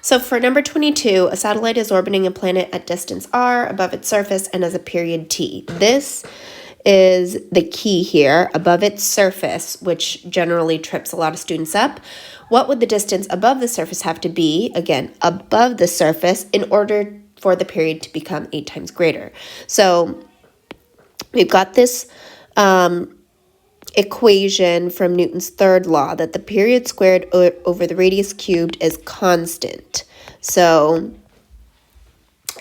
So for number 22, a satellite is orbiting a planet at distance r above its surface and has a period t. This is the key here, above its surface, which generally trips a lot of students up. What would the distance above the surface have to be, again, above the surface, in order for the period to become 8 times greater? So we've got this equation from Newton's third law that the period squared over the radius cubed is constant. So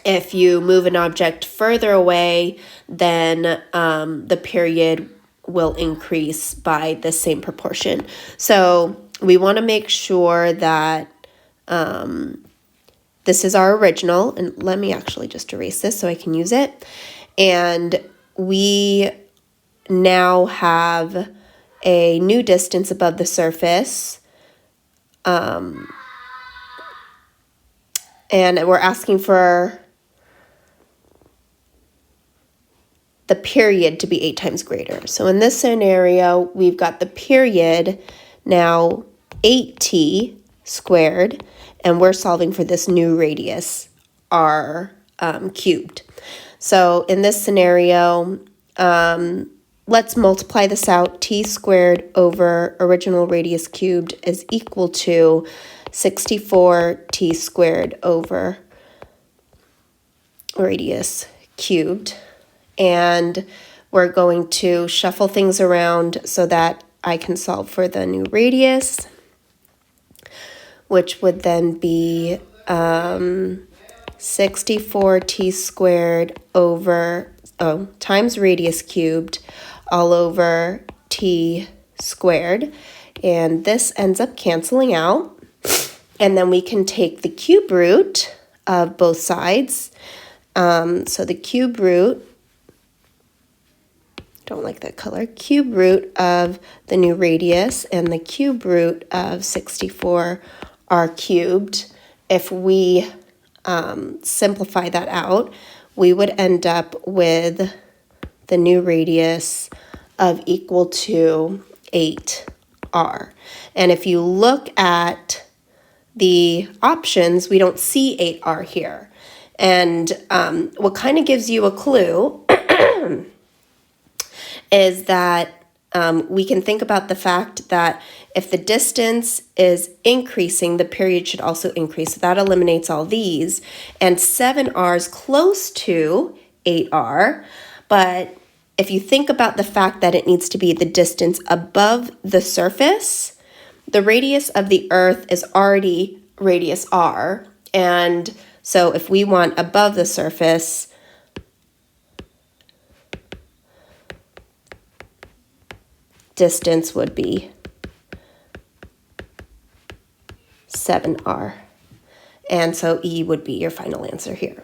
if you move an object further away, then the period will increase by the same proportion. So we want to make sure that this is our original, and let me actually just erase this so I can use it. And we now have a new distance above the surface, and we're asking for the period to be 8 times greater. So in this scenario, we've got the period now 8t squared, and we're solving for this new radius, r cubed. So in this scenario, let's multiply this out. T squared over original radius cubed is equal to 64t squared over radius cubed. And we're going to shuffle things around so that I can solve for the new radius, which would then be 64t squared over, times radius cubed all over t squared. And this ends up canceling out. And then we can take the cube root of both sides. So the cube root, don't like that color, cube root of the new radius and the cube root of 64r cubed. If we simplify that out, we would end up with the new radius of equal to 8r. And if you look at the options, we don't see 8r here. And what kind of gives you a clue is that we can think about the fact that if the distance is increasing, the period should also increase. So that eliminates all these. And 7r is close to 8r, but if you think about the fact that it needs to be the distance above the surface, the radius of the Earth is already radius r. And so if we want above the surface, distance would be 7r. And so E would be your final answer here.